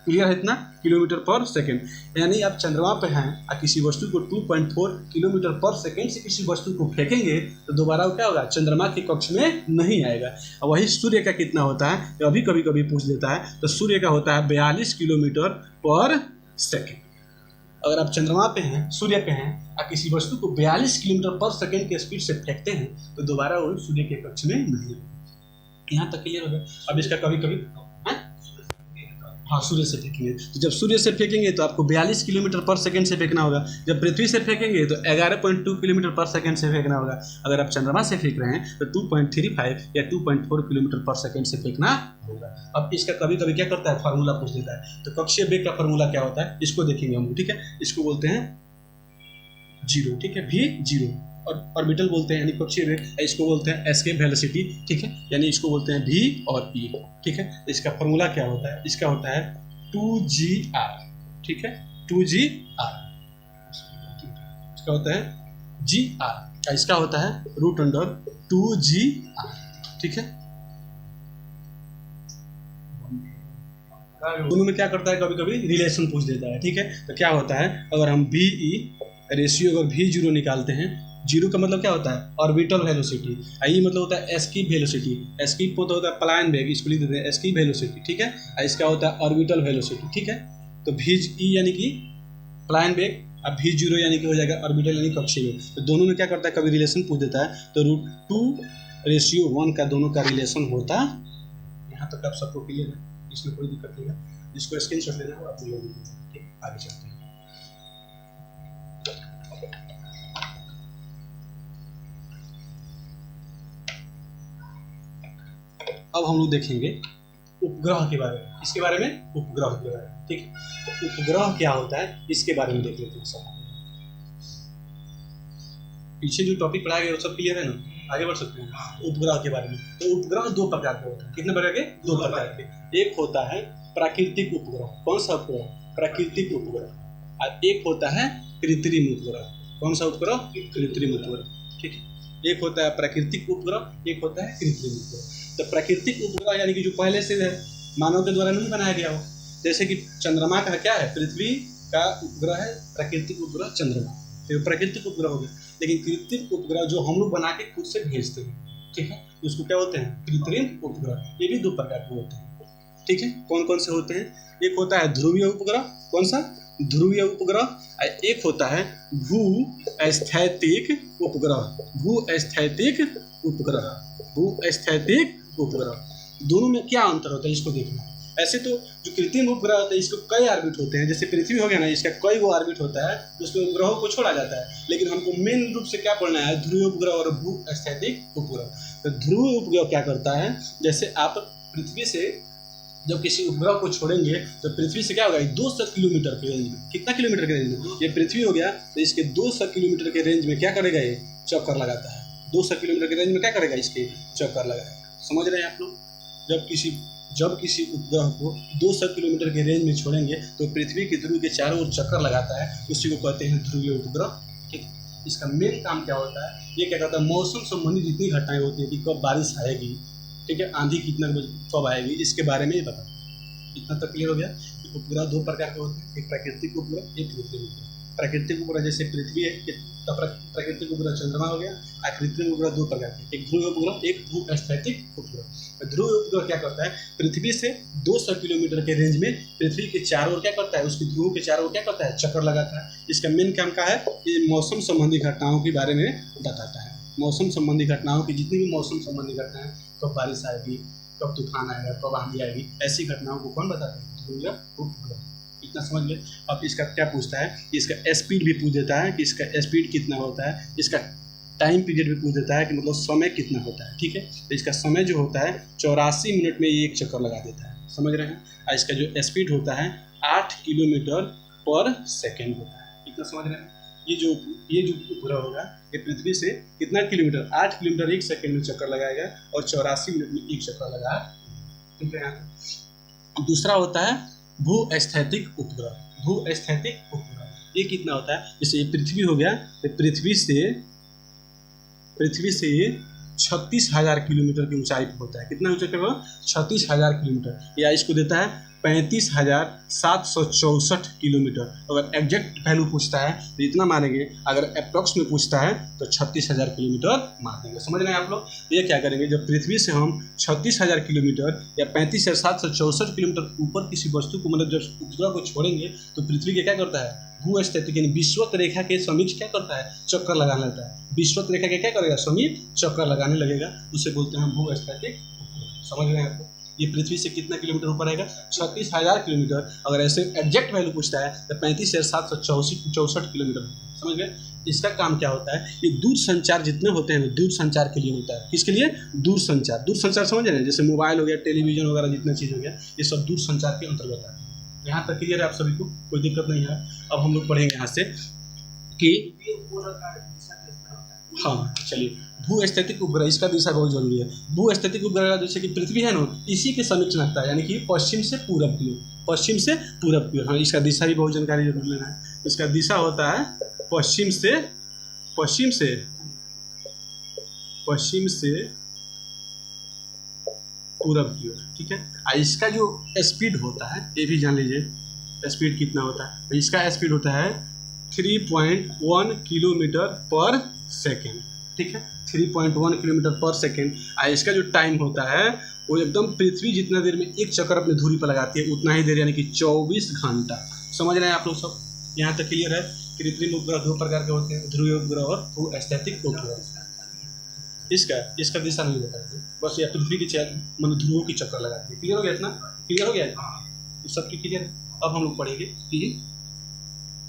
[SPEAKER 1] क्लियर है, इतना किलोमीटर पर सेकेंड। यानी आप चंद्रमा पे हैं और किसी वस्तु को 2.4 किलोमीटर पर सेकेंड से किसी वस्तु को फेंकेंगे तो दोबारा वो क्या होगा, चंद्रमा के कक्ष में नहीं आएगा। और वही सूर्य का कितना होता है, तो अभी कभी कभी पूछ लेता है। तो सूर्य का होता है 42 किलोमीटर पर सेकेंड। अगर आप चंद्रमा पे हैं, सूर्य पे हैं और किसी वस्तु को 42 किलोमीटर पर सेकेंड के स्पीड से फेंकते हैं तो दोबारा वो सूर्य के कक्ष में नहीं आएगा। यहाँ तक क्लियर हो गया। अब इसका कभी कभी हाँ, सूर्य से फेंकेंगे तो जब सूर्य से फेंकेंगे तो आपको 42 किलोमीटर पर सेकंड से फेंकना होगा। जब पृथ्वी से फेंकेंगे तो 11.2 किलोमीटर पर सेकंड से फेंकना होगा। अगर आप चंद्रमा से फेंक रहे हैं तो 2.35 या 2.4 किलोमीटर पर सेकंड से फेंकना होगा। अब इसका कभी कभी क्या करता है, फार्मूला पूछ देता है। तो कक्षीय वेग का फार्मूला क्या होता है, इसको देखेंगे हम, ठीक है। इसको बोलते हैं जीरो, ठीक है, भी जीरो। और ऑर्बिटल बोलते हैं यानी कक्षीय वेग, इसको बोलते हैं एस्केप वेलोसिटी, ठीक है, यानी इसको बोलते हैं भी और ई, ठीक है। इसका फार्मूला क्या होता है, इसका होता है 2gr, ठीक है, 2gr। इसका होता है gr, इसका होता है √2gr, ठीक है। दोनों में क्या करता है, कभी कभी रिलेशन पूछ देता है, ठीक है। तो क्या होता है, अगर हम बी ई रेशियो अगर भी जीरो निकालते हैं, जीरो का मतलब क्या होता है, ऑर्बिटल वेलोसिटी, आई मतलब होता है एस्केप वेलोसिटी, एस्केप मतलब होता है पलायन वेग, इसको लिख देते हैं एस्केप वेलोसिटी, ठीक है। इसका होता है ऑर्बिटल वेलोसिटी, ठीक है। तो भी ई यानी कि पलायन वेग, अब भी जीरो यानी कि हो जाएगा ऑर्बिटल यानी कक्षीय वेग। तो दोनों में क्या करता है, कभी रिलेशन पूछ देता है तो √2:1 का दोनों का रिलेशन होता। यहाँ तक आप सबको क्लियर है, इसमें कोई दिक्कत नहीं है। जिसको स्क्रीनशॉट लेना है वो आप लोग ठीक, आगे चलते हैं। अब हम लोग देखेंगे उपग्रह के बारे में, इसके बारे में, उपग्रह के बारे में, ठीक है। तो उपग्रह क्या होता है इसके बारे में देख लेते हैं सब। पीछे जो टॉपिक पढ़ाया गया वो सब क्लियर है ना, आगे बढ़ सकते हैं। उपग्रह के बारे में, तो उपग्रह दो प्रकार के होते हैं। कितने प्रकार के, दो प्रकार के। एक होता है प्राकृतिक उपग्रह, कौन सा उपग्रह, प्राकृतिक उपग्रह। और एक होता है कृत्रिम उपग्रह, कौन सा उपग्रह, कृत्रिम उपग्रह, ठीक है। एक होता है प्राकृतिक उपग्रह, एक होता है कृत्रिम उपग्रह। तो प्राकृतिक उपग्रह यानी कि जो पहले से मानव के द्वारा नहीं बनाया गया हो, जैसे कि चंद्रमा का क्या है, पृथ्वी का उपग्रह है प्राकृतिक उपग्रह चंद्रमा, तो प्राकृतिक उपग्रह हो गया। लेकिन कृत्रिम उपग्रह जो हम लोग बना के खुद से भेजते हैं, ठीक है, उसको क्या होते हैं, कृत्रिम उपग्रह। ये भी दो प्रकार के होते हैं, ठीक है। कौन कौन से होते हैं, एक होता है ध्रुवीय उपग्रह, कौन सा, ध्रुवीय उपग्रह। एक होता है भू-स्थैतिक उपग्रह, भू-स्थैतिक उपग्रह, भू-स्थैतिक उपग्रह। दोनों में क्या अंतर होता है इसको देखना। ऐसे तो जो कृत्रिम उपग्रह होता है इसको कई ऑर्बिट होते हैं, जैसे पृथ्वी हो गया ना, इसका कई वो ऑर्बिट होता है, उसमें उपग्रहों को छोड़ा जाता है। लेकिन हमको मेन रूप से क्या पढ़ना है, ध्रुवीय उपग्रह और भू-स्थैतिक उपग्रह। तो ध्रुवीय उपग्रह क्या करता है, जैसे आप पृथ्वी से जब किसी उपग्रह को छोड़ेंगे तो पृथ्वी से क्या होगा, 200 किलोमीटर के रेंज में, कितना किलोमीटर के रेंज में, ये पृथ्वी हो गया, तो इसके 200 किलोमीटर के रेंज में क्या करेगा, ये चक्कर लगाता है। 200 किलोमीटर के रेंज में क्या करेगा, इसके चक्कर लगाएगा। समझ रहे हैं आप लोग। जब किसी उपग्रह को 200 किलोमीटर के रेंज में छोड़ेंगे तो पृथ्वी की ध्रुव के चारों ओर चक्कर लगाता है, उसी को कहते हैं ध्रुवीय उपग्रह, ठीक है। इसका मेन काम क्या होता है, ये क्या करता है, मौसम संबंधी जितनी घटनाएं होती है कि कब बारिश आएगी, ठीक है, आंधी कितना कब आएगी, इसके बारे में बताता है। इतना तक क्लियर हो गया। उपग्रह दो प्रकार के होते हैं, एक प्राकृतिक उपग्रह, एक कृत्रिम उपग्रह। प्राकृतिक उपग्रह जैसे पृथ्वी है, तो प्राकृतिक उपग्रह चंद्रमा हो गया। और कृत्रिम उपग्रह दो प्रकार के, एक ध्रुव उपग्रह, एक भू-स्थैतिक उपग्रह। ध्रुव उपग्रह क्या करता है, पृथ्वी से 200 किलोमीटर के रेंज में पृथ्वी के चारों ओर क्या करता है, उसकी ध्रुव के चारों ओर क्या करता है, चक्कर लगाता है। इसका मेन काम क्या है, ये मौसम संबंधी घटनाओं के बारे में बताता है। मौसम संबंधी घटनाओं की, जितनी भी मौसम संबंधी घटनाएं, कब बारिश आएगी, कब तूफान आएगा, कब आंधी आएगी, ऐसी घटनाओं को कौन बताता है, ध्रुव उपग्रह। इतना समझ ले। अब इसका क्या पूछता है, इसका स्पीड भी पूछ देता है कि इसका स्पीड कितना होता है, इसका टाइम पीरियड भी पूछ देता है कि मतलब समय कितना होता है। ठीक है, तो इसका समय जो होता है 84 मिनट में ये एक चक्कर लगा देता है, समझ रहे हैं। और इसका जो स्पीड होता है 8 किलोमीटर पर सेकेंड होता है। इतना समझ रहे हैं। ये जो उपग्रह होगा ये पृथ्वी से कितना किलोमीटर, 8 किलोमीटर एक सेकेंड में चक्कर लगाएगा और 84 मिनट में एक चक्कर लगाएगा। ठीक है। दूसरा होता है भू-स्थैतिक उपग्रह। भू-स्थैतिक उपग्रह ये कितना होता है, जैसे ये पृथ्वी हो गया, तो पृथ्वी से 36,000 किलोमीटर की ऊंचाई पर होता है। कितना ऊंचाई पर, 36,000 किलोमीटर, या इसको देता है 35,764 किलोमीटर। अगर एग्जैक्ट वैल्यू पूछता है तो इतना मानेंगे, अगर अप्रॉक्स में पूछता है तो 36,000 किलोमीटर मार देंगे। समझ रहे हैं आप लोग। ये क्या करेंगे, जब पृथ्वी से हम 36,000 किलोमीटर या 35,764 किलोमीटर ऊपर किसी वस्तु को, मतलब जब उपग्रह को छोड़ेंगे तो पृथ्वी के क्या करता है, भू-स्थैतिक यानी विषुवत रेखा के समीप क्या करता है, चक्कर लगाने लगता है। विषुवत रेखा के क्या करेगा, समीप चक्कर लगाने लगेगा, उसे बोलते हैं भू-स्थैतिक। समझ रहे हैं आपको। ये पृथ्वी से कितना किलोमीटर ऊपर आएगा, 36,000 किलोमीटर। अगर ऐसे एग्जैक्ट वैल्यू पूछता है तो 35,764 किलोमीटर। समझ गए। इसका काम क्या होता है, ये दूर संचार जितने होते हैं दूर संचार के लिए होता है। किसके लिए, दूर संचार। दूर संचार समझ रहे हैं, जैसे मोबाइल हो गया, टेलीविजन वगैरह जितना चीज़ हो गया, ये सब दूर संचार के अंतर्गत है। यहाँ तक क्लियर है आप सभी को, कोई दिक्कत नहीं है। अब हम लोग पढ़ेंगे यहाँ से कि हाँ चलिए, भू-स्थैतिक उपग्रह, इसका दिशा बहुत जरूरी है। भू-स्थैतिक उपग्रह जैसे कि पृथ्वी है ना, इसी के समीप चलता है, यानी कि पश्चिम से पूरब की ओर, पश्चिम से पूरब की ओर। हाँ, इसका दिशा भी बहुत जानकारी जरूर लेना है। इसका दिशा होता है पश्चिम से पूरब की ओर। ठीक है। और इसका जो स्पीड होता है ये भी जान लीजिए, स्पीड कितना होता है। इसका स्पीड होता है 3.1 किलोमीटर पर सेकेंड। ठीक है, 3.1 किलोमीटर पर सेकेंड। और इसका जो टाइम होता है वो एकदम पृथ्वी जितना देर में एक चक्कर अपनी धुरी पर लगाती है उतना ही देर, यानी कि 24 घंटा। समझ रहे हैं आप लोग सब, यहाँ तक क्लियर है। कृत्रिम उपग्रह दो प्रकार के होते हैं, ध्रुवीय उपग्रह और भू-स्थैतिक उपग्रह। इसका दिशा नहीं बताते, बस यह पृथ्वी की मतलब ध्रुवों की चक्कर लगाती है। क्लियर हो गया, इतना क्लियर हो गया, तो सबकी क्लियर है। अब हम लोग पढ़ेंगे कि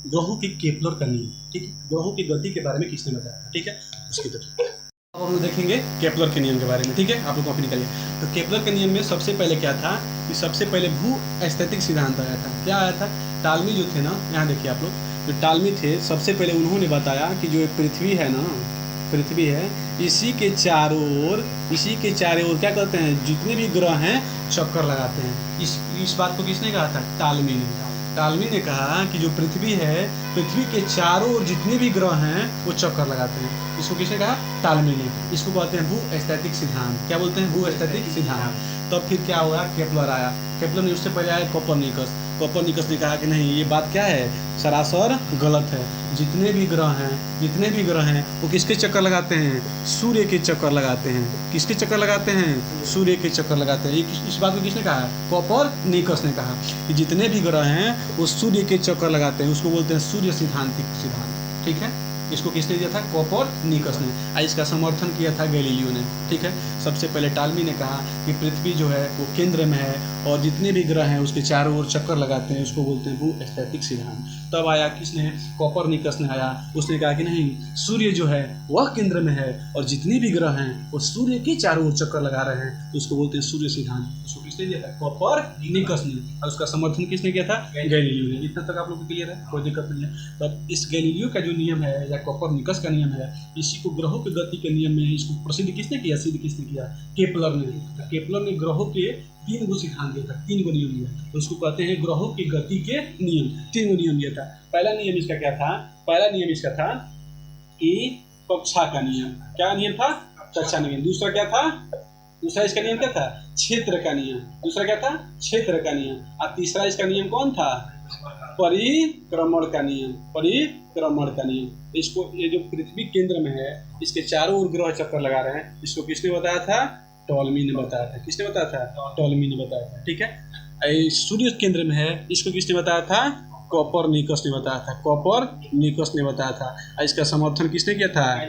[SPEAKER 1] ग्रहों के केपलर का नियम। ठीक है, ग्रहों की गति के बारे में किसने बताया। ठीक है, उसकी तरफ अब हम लोग देखेंगे केपलर के नियम के बारे में। ठीक है, आप लोग कॉपी निकालिए। तो केपलर के नियम में सबसे पहले क्या था कि सबसे पहले भू-स्थैतिक सिद्धांत आया था। क्या आया था, टालमी जो थे ना, यहाँ देखिए आप लोग, जो टालमी थे सबसे पहले उन्होंने बताया कि जो पृथ्वी है ना, पृथ्वी है, इसी के चारों ओर क्या करते हैं, जितने भी ग्रह हैं चक्कर लगाते हैं। इस बात को किसने कहा था, टालमी ने। टालमी ने कहा कि जो पृथ्वी है, पृथ्वी के चारों ओर जितने भी ग्रह हैं वो चक्कर लगाते हैं। इसको किसने कहा, टालमी ने। इसको कहते हैं भू-स्थैतिक सिद्धांत। क्या बोलते हैं, भू-स्थैतिक सिद्धांत। तब फिर क्या हुआ, केपलर आया। केपलर ने, उससे पहले आया कोपरनिकस। कोपरनिकस ने कहा कि नहीं, ये बात क्या है, सरासर गलत है। जितने भी ग्रह हैं वो किसके चक्कर लगाते हैं, सूर्य के चक्कर लगाते हैं। किसके चक्कर लगाते हैं, सूर्य के चक्कर लगाते हैं। इस बात को किसने कहा, कोपरनिकस ने कहा कि जितने भी ग्रह हैं वो सूर्य के चक्कर लगाते हैं। उसको बोलते हैं सूर्य सिद्धांतिक सिद्धांत। ठीक है, इसको किसने दिया था, कोपरनिकस ने। और इसका समर्थन किया था गैलीलियो ने। ठीक है, सबसे पहले टालमी ने कहा कि पृथ्वी जो है वो केंद्र में है और जितने भी ग्रह हैं उसके चारों ओर चक्कर लगाते हैं, उसको बोलते हैं भू-स्थैतिक सिद्धांत। तब आया किसने, कोपरनिकस ने आया। उसने कहा कि नहीं, सूर्य जो है वह केंद्र में है और जितने भी ग्रह हैं वो सूर्य के चारों ओर चक्कर लगा रहे हैं, तो उसको बोलते हैं सूर्य सिद्धांत। उसको किसने दिया था, कोपरनिकस ने। और उसका समर्थन किसने किया था, गैलीलियो ने। इतना तक आप लोग को क्लियर है, कोई दिक्कत नहीं है। तब इस गैलीलियो का जो नियम है या कोपरनिकस का नियम है, इसी को ग्रहों की गति के नियम में इसको प्रसिद्ध किसने किया, केपलर ने। तो केपलर ने ग्रहों के 3 गो सिद्धांत दिया था, 3 गो नियम दिया। तो उसको कहते हैं ग्रहों की गति के नियम। 3 गो नियम दिया था। पहला नियम इसका क्या था, पहला नियम इसका था कि कक्षा का नियम। क्या नियम था, कक्षा नियम। दूसरा क्या था, दूसरा इसका नियम क्या था, क्षेत्र का नियम। दूसरा क्या था, क्षेत्र का नियम। और तीसरा इसका नियम कौन था, परिक्रमण का नियम, परिक्रमण का नियम। इसको, ये जो पृथ्वी केंद्र में है, इसके चारों ओर ग्रह चक्कर लगा रहे हैं, इसको किसने बताया था? टॉलमी ने बताया था। किसने बताया था? टॉलमी ने बताया था। ठीक है। सूर्य केंद्र में है, इसको किसने बताया था? कोपरनिकस ने बताया था। कोपरनिकस ने बताया था। और इसका समर्थन किसने किया था?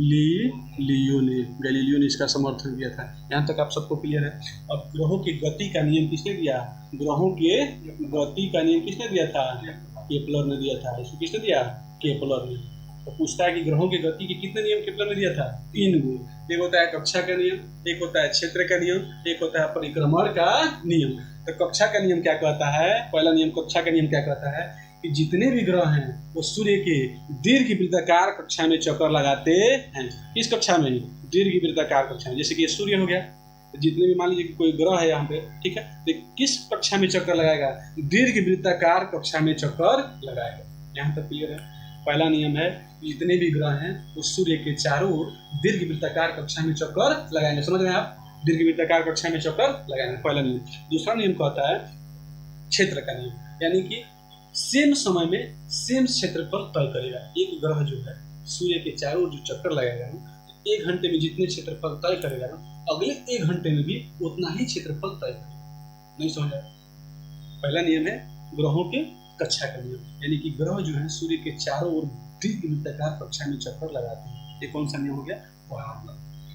[SPEAKER 1] गैलीलियो ने इसका समर्थन किया था। यहाँ तक आप सबको क्लियर है। अब ग्रहों की गति का नियम किसने दिया? ग्रहों के गति का नियम किसने दिया था? केपलर ने दिया था। इसको किसने दिया? केपलर ने। तो पूछता है कि ग्रहों की गति के कितने नियम केपलर ने दिया था? 3 गो। एक होता है कक्षा का नियम, एक होता है क्षेत्र का नियम, एक होता है परिक्रमण का नियम। तो कक्षा का नियम क्या कहता है? पहला नियम कक्षा का नियम क्या कहता है कि जितने भी ग्रह हैं वो सूर्य के दीर्घ वृत्ताकार कक्षा में चक्कर लगाते हैं। किस कक्षा में? दीर्घ वृत्ताकार कक्षा में। जैसे कि ये सूर्य हो गया, तो जितने भी मान लीजिए कि कोई ग्रह है यहाँ पे, ठीक है, तो किस कक्षा में चक्कर लगाएगा? दीर्घ वृत्ताकार कक्षा में चक्कर लगाएगा। यहाँ तक क्लियर है। पहला नियम है जितने भी ग्रह हैं वो सूर्य के चारों ओर दीर्घ वृत्ताकार कक्षा में चक्कर लगाएंगे। समझ रहे हैं आप? दीर्घ वृत्ताकार कक्षा में चक्कर लगाएंगे, पहला नियम। दूसरा नियम कहता है क्षेत्र का नियम, यानी कि सेम समय में सेम क्षेत्रफल तय करेगा। एक ग्रह जो है सूर्य के चारों ओर जो चक्कर लगाएगा ना, तो 1 घंटे में जितने क्षेत्रफल तय करेगा ना, अगले 1 घंटे में भी उतना ही क्षेत्रफल तय करेगा। नहीं समझ आया? पहला नियम है ग्रहों के कक्षा का नियम, यानी कि ग्रह जो है सूर्य के चारों ओर दीर्घ वृत्ताकार कक्षा में चक्कर लगाते हैं। ये कौन सा नियम हो गया?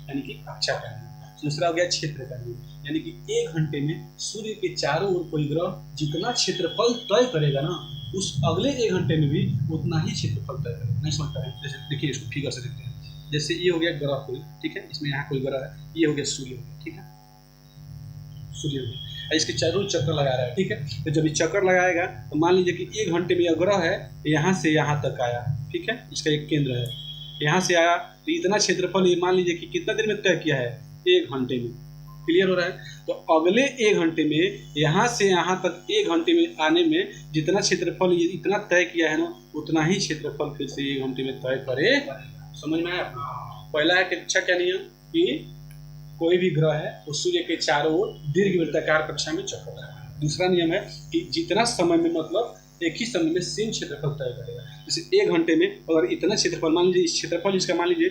[SPEAKER 1] यानी कि कक्षा का नियम। दूसरा हो गया क्षेत्र का नियम, यानी कि 1 घंटे में सूर्य के चारों ओर कोई ग्रह जितना क्षेत्रफल तय करेगा ना, उस अगले 1 घंटे में भी उतना ही क्षेत्रफल तय करेगा। नहीं समझ पा रहे? जैसे देखिए, इसको फिगर से देखते हैं। जैसे ये हो गया ग्रह कोई, ठीक है, इसमें यहाँ कोई ग्रह है, ये हो गया सूर्य हो गया, ठीक है, सूर्य हो गया। इसके चारों चक्कर लगा रहा है, ठीक है। तो जब ये चक्कर लगाएगा तो मान लीजिए कि 1 घंटे में यह ग्रह है यहाँ से यहाँ तक आया, ठीक है, इसका एक केंद्र है, यहाँ से आया, तो इतना क्षेत्रफल ये मान लीजिए कि कितना देर में तय किया है? 1 घंटे में। क्लियर हो रहा है? तो अगले 1 घंटे में यहाँ से यहाँ तक 1 घंटे में आने में जितना क्षेत्रफल ये इतना तय किया है ना, उतना ही क्षेत्रफल फिर से 1 घंटे में तय करे। समझ में आया? पहला है कक्षा का नियम कि कोई भी ग्रह है वो सूर्य के चारों ओर दीर्घ वृत्ताकार कक्षा में चक्कर लगाएगा। दूसरा नियम है कि जितना समय में, मतलब एक ही समय में सेम क्षेत्रफल तय करेगा। जैसे 1 घंटे में अगर इतना क्षेत्रफल, मान लीजिए इस क्षेत्रफल इसका मान लीजिए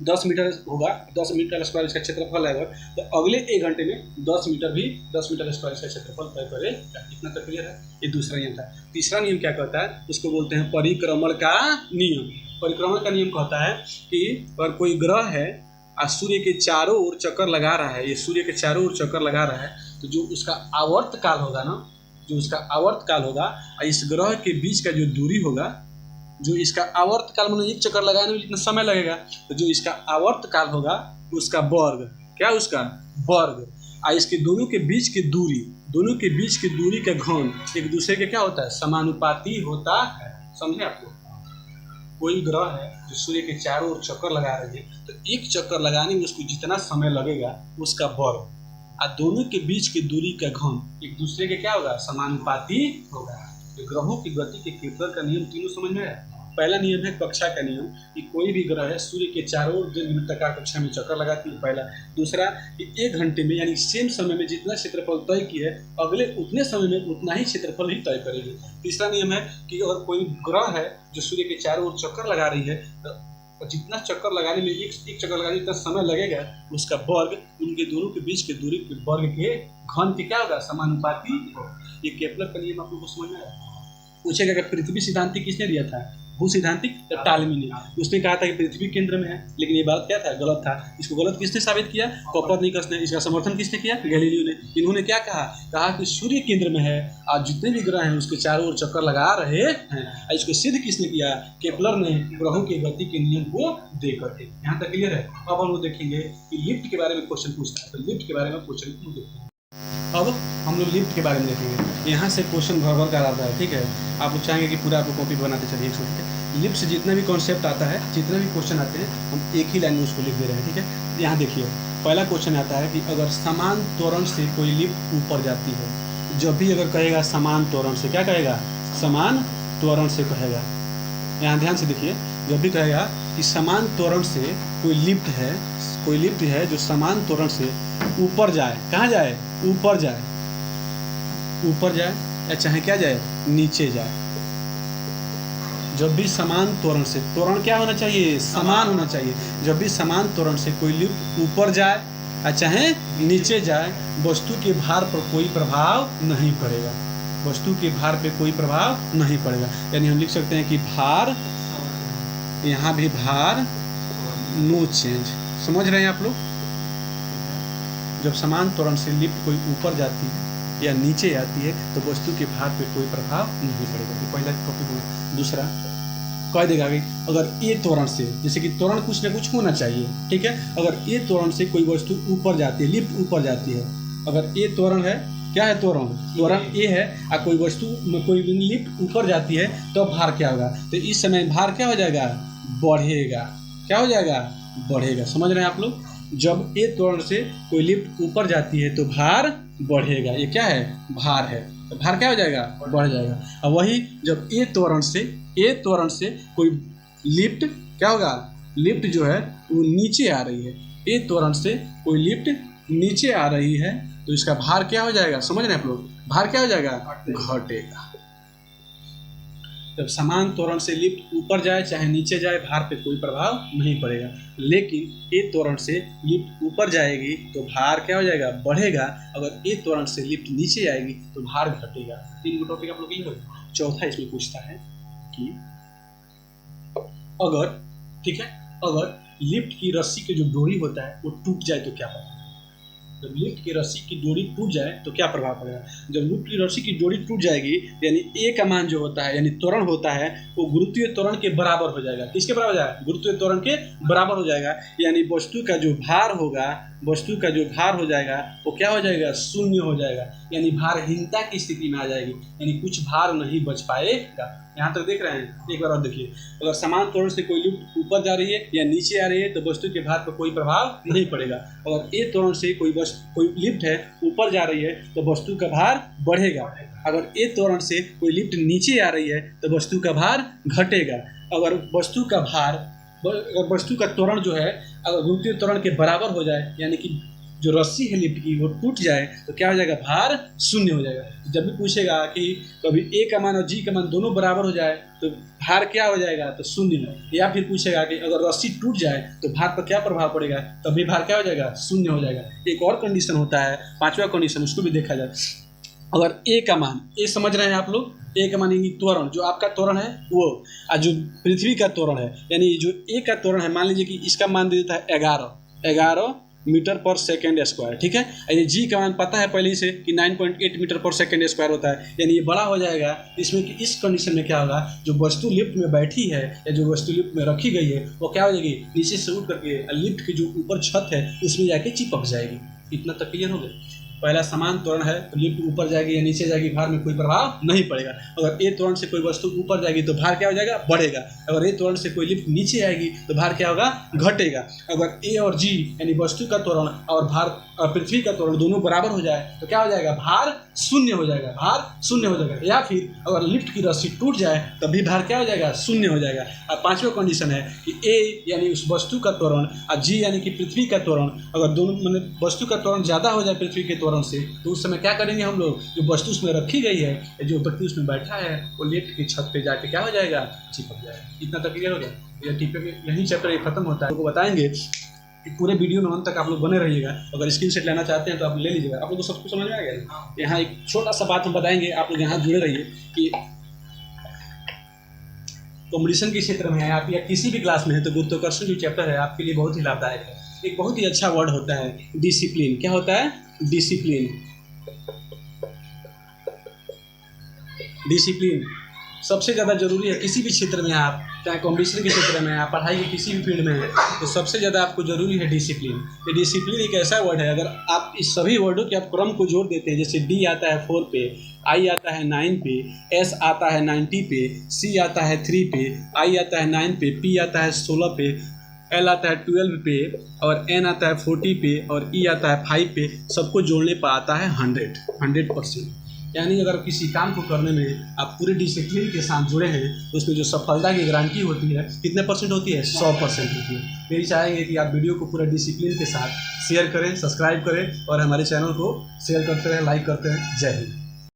[SPEAKER 1] 10 मीटर होगा, 10 मीटर स्क्वायर इसका क्षेत्रफल है, तो अगले 1 घंटे में 10 मीटर स्क्वायर इसका क्षेत्रफल तय करेगा। इतना तो क्लियर है? ये दूसरा नियम था। तीसरा नियम क्या कहता है? उसको बोलते हैं परिक्रमण का नियम। परिक्रमण का नियम कहता है कि अगर कोई ग्रह है और सूर्य के चारों ओर चक्कर लगा रहा है, ये सूर्य के चारों ओर चक्कर लगा रहा है, तो जो उसका आवर्त काल होगा ना, जो उसका आवर्त काल होगा और इस ग्रह के बीच का जो दूरी होगा, जो इसका आवर्त काल, मतलब एक चक्कर लगाने में जितना समय लगेगा, तो जो इसका आवर्त काल होगा उसका वर्ग, क्या उसका वर्ग, और इसके दोनों के बीच की दूरी का घन एक दूसरे के क्या होता है? समानुपाती होता है। समझे आप लोग? कोई ग्रह है जो सूर्य के चारों ओर चक्कर लगा रहे हैं, तो एक चक्कर लगाने में उसको जितना समय लगेगा उसका वर्ग, और दोनों के बीच की दूरी का घन एक दूसरे के क्या होगा? समानुपाती होगा। तो ग्रहों की गति के केपलर का नियम तीनों समझ में आया। पहला नियम है कक्षा का नियम कि कोई भी ग्रह है सूर्य के चारों ओर दीर्घ वृत्ताकार कक्षा में चक्कर लगाती है, पहला। दूसरा कि 1 घंटे में, यानी सेम समय में जितना क्षेत्रफल तय की है, अगले उतने समय में उतना ही क्षेत्रफल ही तय करेगी। तीसरा नियम है कि अगर कोई ग्रह है जो सूर्य के चारों ओर चक्कर लगा रही है, तो जितना चक्कर लगाने में एक चक्कर लगाने में जितना समय लगेगा, उसका वर्ग उनके दोनों के बीच के दूरी के वर्ग के घन के क्या होगा? समानुपाती होगा। ये केपलर का नियम आप लोगों को समझ में आया? पूछेगा कि पृथ्वी सिद्धांतिक किसने दिया था? भू सिद्धांतिक टॉलमी ने। उसने कहा था कि पृथ्वी केंद्र में है, लेकिन ये बात क्या था? गलत था। इसको गलत किसने साबित किया? कोपरनिकस ने। इसका समर्थन किसने किया? गैलीलियो ने। इन्होंने क्या कहा कि सूर्य केंद्र में है और जितने भी ग्रह हैं उसके चारों ओर चक्कर लगा रहे हैं। इसको सिद्ध किसने किया? केपलर ने, ग्रहों की गति के नियम को देकर के। यहाँ तक क्लियर है? अब हम लोग देखेंगे कि लिफ्ट के बारे में क्वेश्चन पूछता है, तो लिफ्ट के बारे में क्वेश्चन देखते हैं। अब हम लोग लिफ्ट के बारे में देखेंगे। यहाँ से क्वेश्चन भर कर आता है, ठीक है। आप लोग चाहेंगे कि पूरा आपको कॉपी बनाते चलिए छोड़ के। लिफ्ट से जितना भी कॉन्सेप्ट आता है, जितना भी क्वेश्चन आते हैं, हम एक ही लाइन में उसको लिख दे रहे हैं, ठीक है। यहाँ देखिए, पहला क्वेश्चन आता है कि अगर समान त्वरण से कोई लिफ्ट ऊपर जाती है, जब भी अगर कहेगा समान त्वरण से, क्या कहेगा? समान त्वरण से कहेगा। यहाँ ध्यान से देखिए, जब भी कहेगा कि समान त्वरण से कोई लिफ्ट है जो समान त्वरण से ऊपर जाए, कहाँ जाए? ऊपर जाए, या चाहे क्या जाए, नीचे जाए। जब भी समान त्वरण से, त्वरण क्या होना चाहिए, समान होना चाहिए। जब भी समान त्वरण से कोई लिफ्ट ऊपर जाए या चाहे नीचे जाए, वस्तु के भार पर कोई प्रभाव नहीं पड़ेगा। वस्तु के भार पे कोई प्रभाव नहीं पड़ेगा। यानी हम लिख सकते हैं कि भार, यहाँ भी भार, नो चेंज। समझ रहे हैं आप लोग? जब समान त्वरण से लिफ्ट कोई ऊपर जाती है या नीचे आती है तो वस्तु के भार पे कोई प्रभाव नहीं पड़ेगा। ये पहला टॉपिक हुआ। दूसरा कह देगा कि अगर ये त्वरण से, जैसे कि त्वरण कुछ ना कुछ होना चाहिए, ठीक है। अगर ये त्वरण से कोई वस्तु ऊपर जाती है, लिफ्ट ऊपर जाती है, अगर ये त्वरण है, क्या है त्वरण, त्वरण ये है, और कोई वस्तु कोई लिफ्ट ऊपर जाती है तो भार क्या होगा, तो इस समय भार क्या हो जाएगा, बढ़ेगा। क्या हो जाएगा, बढ़ेगा। समझ रहे हैं आप लोग? जब ए त्वरण से कोई लिफ्ट ऊपर जाती है तो भार बढ़ेगा। ये क्या है, भार है, तो भार क्या हो जाएगा, बढ़ जाएगा। और वही जब ए त्वरण से कोई लिफ्ट क्या होगा, लिफ्ट जो है वो नीचे आ रही है, ए त्वरण से कोई लिफ्ट नीचे आ रही है तो इसका भार क्या हो जाएगा, समझ रहे हैं आप लोग? भार क्या हो जाएगा, घटेगा। जब समान त्वरण से लिफ्ट ऊपर जाए चाहे नीचे जाए, भार पे कोई प्रभाव नहीं पड़ेगा। लेकिन ए त्वरण से लिफ्ट ऊपर जाएगी तो भार क्या हो जाएगा, बढ़ेगा। अगर ए त्वरण से लिफ्ट नीचे आएगी तो भार घटेगा। 3 टॉपिक आप लोग ये होगा। चौथा इसमें पूछता है कि अगर, ठीक है, अगर लिफ्ट की रस्सी की जो डोरी होता है वो टूट जाए तो क्या होगा? जब लिफ्ट की रस्सी की डोरी टूट जाए तो क्या प्रभाव पड़ेगा? जब लिफ्ट की रस्सी की डोरी टूट जाएगी यानी ए का मान जो होता है, यानी त्वरण होता है, वो गुरुत्वीय त्वरण के बराबर हो जाएगा। किसके बराबर हो जाएगा, गुरुत्वीय त्वरण के बराबर हो जाएगा। यानी वस्तु का जो भार होगा, वस्तु का जो भार हो जाएगा वो क्या हो जाएगा, शून्य हो जाएगा। यानी भारहीनता की स्थिति में आ जाएगी, यानी कुछ भार नहीं बच पाएगा। यहाँ तक देख रहे हैं? एक बार और देखिए। अगर समान त्वरण से कोई लिफ्ट ऊपर जा रही है या नीचे आ रही है तो वस्तु के भार पर कोई प्रभाव नहीं पड़ेगा। अगर ए त्वरण से कोई लिफ्ट है ऊपर जा रही है तो वस्तु का भार बढ़ेगा। अगर ए त्वरण से कोई लिफ्ट नीचे आ रही है तो वस्तु का भार घटेगा। अगर वस्तु का त्वरण जो है अगर गुरुत्वीय त्वरण के बराबर हो जाए, यानी कि जो रस्सी है लिफ्ट की वो टूट जाए तो क्या हो जाएगा, भार शून्य हो जाएगा। जब भी पूछेगा कि कभी ए का मान और जी का मान दोनों बराबर हो जाए तो भार क्या हो जाएगा, तो शून्य। या फिर पूछेगा कि अगर रस्सी टूट जाए तो भार पर क्या प्रभाव पड़ेगा, तभी भार क्या हो जाएगा, शून्य हो जाएगा। एक और कंडीशन होता है, 5वां कंडीशन, उसको भी देखा जाए। अगर ए का मान, ए समझ रहे हैं आप लोग, ए का मान यानी त्वरण, जो आपका त्वरण है वो, और जो पृथ्वी का त्वरण है, यानी जो ए का त्वरण है, मान लीजिए कि इसका मान दे देता है 11 मीटर पर सेकेंड स्क्वायर, ठीक है। ये जी का मान पता है पहले से कि 9.8 मीटर पर सेकेंड स्क्वायर होता है, यानी ये बड़ा हो जाएगा। इसमें कि इस कंडीशन में क्या होगा, जो वस्तु लिफ्ट में बैठी है या जो वस्तु लिफ्ट में रखी गई है वो क्या हो जाएगी, नीचे से उठ करके लिफ्ट की जो ऊपर छत है उसमें जाके चिपक जाएगी। इतना तक क्लियर हो गया? पहला समान त्वरण है तो लिफ्ट ऊपर जाएगी या नीचे जाएगी, भार में कोई प्रभाव नहीं पड़ेगा। अगर ए त्वरण से कोई वस्तु ऊपर जाएगी तो भार क्या हो जाएगा, बढ़ेगा। अगर ए त्वरण से कोई लिफ्ट नीचे आएगी तो भार क्या होगा, घटेगा। अगर ए और जी यानी वस्तु का त्वरण और भार पृथ्वी का त्वरण दोनों बराबर हो जाए तो क्या हो जाएगा, भार शून्य हो जाएगा, भार शून्य हो जाएगा। या फिर अगर लिफ्ट की रस्सी टूट जाए तभी भार क्या हो जाएगा, शून्य हो जाएगा। और 5वां कंडीशन है कि ए यानी उस वस्तु का त्वरण और जी यानी कि पृथ्वी का त्वरण, अगर दोनों मतलब वस्तु का त्वरण ज़्यादा हो जाए पृथ्वी के त्वरण से, तो उस समय क्या करेंगे हम लोग, जो वस्तु उसमें रखी गई है, जो व्यक्ति उसमें बैठा है, वो लिफ्ट की छत पे जाके क्या हो जाएगा, चिपक जाएगा। इतना तक क्लियर हो गया? यही चैप्टर खत्म होता है। आपको बताएंगे कि पूरे वीडियो में अंत तक आप लोग बने रहिएगा। अगर स्क्रीन सेट लेना चाहते हैं तो आप ले लीजिएगा। आप लोग को सब कुछ समझ में आ गया? यहाँ एक छोटा सा बात हम बताएंगे, आप लोग यहाँ जुड़े रहिए कि कॉम्पिटिशन के क्षेत्र में है आप या किसी भी क्लास में है तो गुरुत्वाकर्षण जो चैप्टर है आपके लिए बहुत ही लाभदायक है। एक बहुत ही अच्छा वर्ड होता है डिसिप्लिन। क्या होता है, डिसिप्लिन। डिसिप्लिन सबसे ज़्यादा जरूरी है किसी भी क्षेत्र में, आप चाहे कॉम्पिटिशन के क्षेत्र में, आप पढ़ाई के किसी भी फील्ड में है तो सबसे ज़्यादा आपको जरूरी है डिसिप्लिन। ये डिसिप्लिन एक ऐसा वर्ड है, अगर आप इस सभी वर्डों के आप क्रम को जोड़ देते हैं, जैसे डी आता है 4 पे, आई आता है 9 पे, एस आता है 90 पे, सी आता है 3 पे, आई आता है 9 पे, पी आता है 16 पे, एल आता है 12 पे, और एन आता है 40 पे, और ई आता है 5 पे। सबको जोड़ने पर आता है 100%। यानी अगर किसी काम को करने में आप पूरे डिसिप्लिन के साथ जुड़े हैं तो उसमें जो सफलता की गारंटी होती है कितने % होती है, 100% होती है। मेरी चाहेंगे कि आप वीडियो को पूरा डिसिप्लिन के साथ शेयर करें, सब्सक्राइब करें और हमारे चैनल को शेयर करते रहें, लाइक करते रहें। जय हिंद।